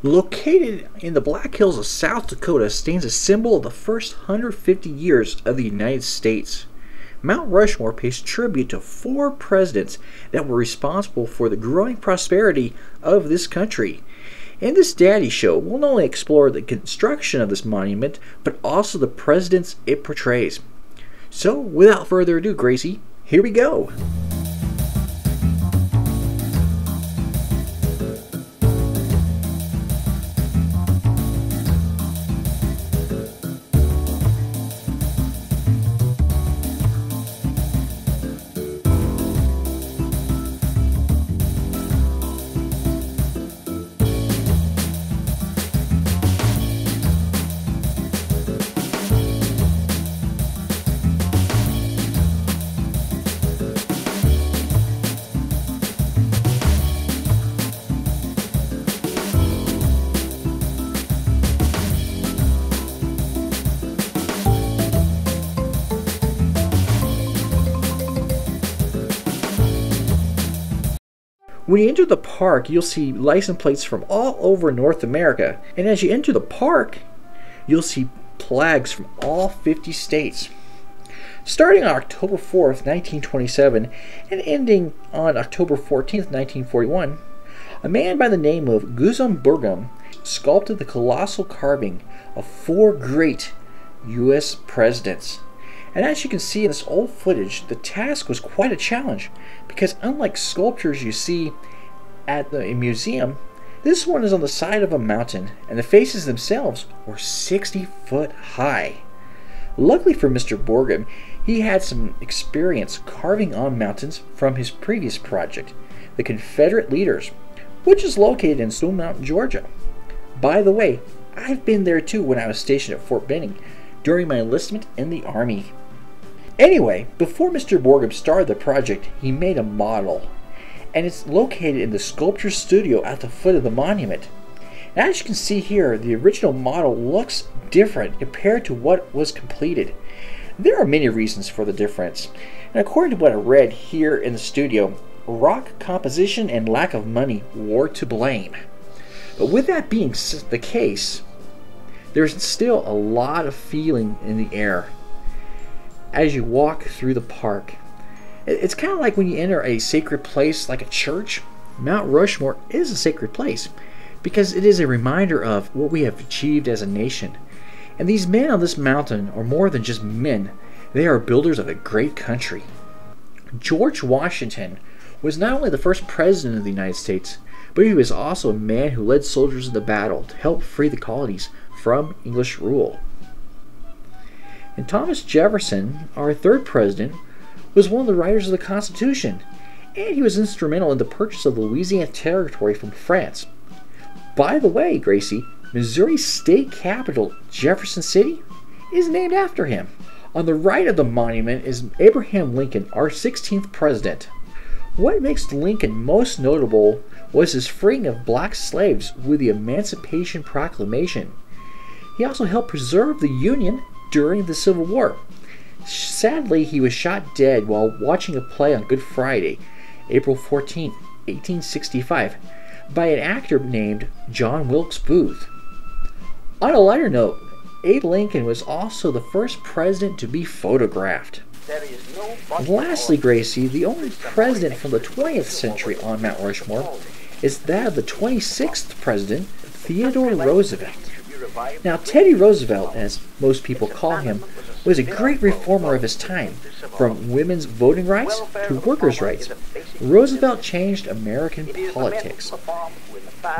Located in the Black Hills of South Dakota stands a symbol of the first 150 years of the United States. Mount Rushmore pays tribute to 4 presidents that were responsible for the growing prosperity of this country. In this Daddy Show, we'll not only explore the construction of this monument, but also the presidents it portrays. So, without further ado, Gracie, here we go! When you enter the park, you'll see license plates from all over North America. And as you enter the park, you'll see flags from all 50 states. Starting on October 4th, 1927, and ending on October 14th, 1941, a man by the name of Gustav Burgum sculpted the colossal carving of 4 great U.S. presidents. And as you can see in this old footage, the task was quite a challenge, because unlike sculptures you see at a museum, this one is on the side of a mountain, and the faces themselves were 60 foot high. Luckily for Mr. Burgum, he had some experience carving on mountains from his previous project, the Confederate Leaders, which is located in Stone Mountain, Georgia. By the way, I've been there too when I was stationed at Fort Benning during my enlistment in the Army. Anyway, before Mr. Burgum started the project, he made a model, and it's located in the sculpture studio at the foot of the monument. Now, as you can see here, the original model looks different compared to what was completed. There are many reasons for the difference, and according to what I read here in the studio, rock composition and lack of money were to blame. But with that being the case, there's still a lot of feeling in the air as you walk through the park. It's kind of like when you enter a sacred place like a church. Mount Rushmore is a sacred place because it is a reminder of what we have achieved as a nation. And these men on this mountain are more than just men. They are builders of a great country. George Washington was not only the first president of the United States, but he was also a man who led soldiers into battle to help free the colonies from English rule. And Thomas Jefferson, our 3rd president, was one of the writers of the Constitution, and he was instrumental in the purchase of the Louisiana Territory from France. By the way, Gracie, Missouri's state capital, Jefferson City, is named after him. On the right of the monument is Abraham Lincoln, our 16th president. What makes Lincoln most notable was his freeing of black slaves with the Emancipation Proclamation. He also helped preserve the Union during the Civil War. Sadly, he was shot dead while watching a play on Good Friday, April 14, 1865, by an actor named John Wilkes Booth. On a lighter note, Abe Lincoln was also the first president to be photographed. And lastly, Gracie, the only president from the 20th century on Mount Rushmore is that of the 26th president, Theodore Roosevelt. Now, Teddy Roosevelt, as most people call him, was a great reformer of his time, from women's voting rights to workers' rights. Roosevelt changed American politics.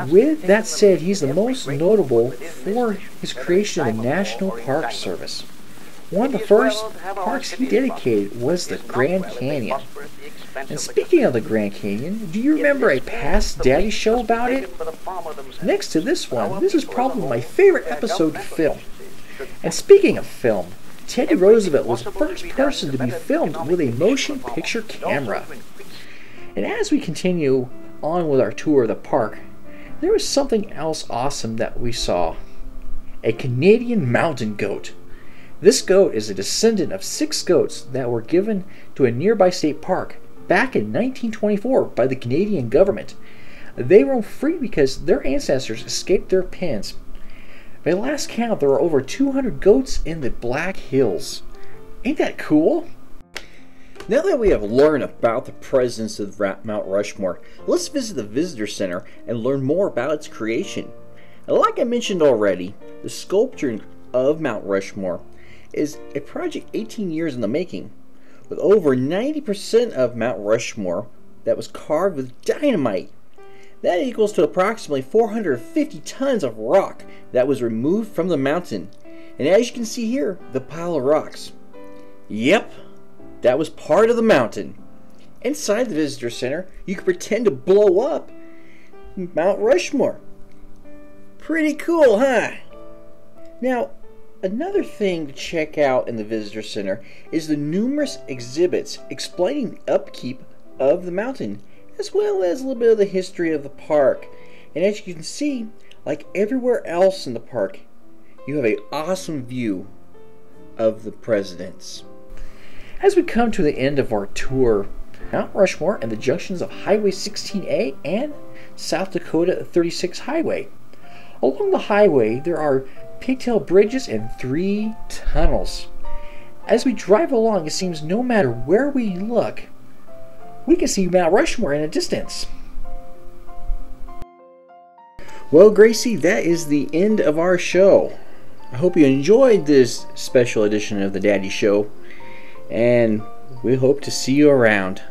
With that said, he's the most notable for his creation of the National Park Service. One of the first parks he dedicated was the Grand Canyon. And speaking of the Grand Canyon, do you remember a past Daddy Show about it? Next to this one, this is probably my favorite episode to film. And speaking of film, Teddy Roosevelt was the first person to be filmed with a motion picture camera. And as we continue on with our tour of the park, there was something else awesome that we saw. A Canadian mountain goat. This goat is a descendant of 6 goats that were given to a nearby state park back in 1924 by the Canadian government. They roam free because their ancestors escaped their pens. By last count, there were over 200 goats in the Black Hills. Ain't that cool? Now that we have learned about the presence of Mount Rushmore, let's visit the Visitor Center and learn more about its creation. And like I mentioned already, the sculpture of Mount Rushmore is a project 18 years in the making, with over 90% of Mount Rushmore that was carved with dynamite. That equals to approximately 450 tons of rock that was removed from the mountain. And as you can see here, the pile of rocks. Yep, that was part of the mountain. Inside the Visitor Center, you can pretend to blow up Mount Rushmore. Pretty cool, huh? Now, another thing to check out in the Visitor Center is the numerous exhibits explaining the upkeep of the mountain, as well as a little bit of the history of the park. And as you can see, like everywhere else in the park, you have an awesome view of the presidents. As we come to the end of our tour, Mount Rushmore and the junctions of Highway 16A and South Dakota 36 Highway. Along the highway, there are pigtail bridges and 3 tunnels. As we drive along, it seems no matter where we look, we can see Mount Rushmore in the distance. Well, Gracie, that is the end of our show. I hope you enjoyed this special edition of the Daddy Show, and we hope to see you around.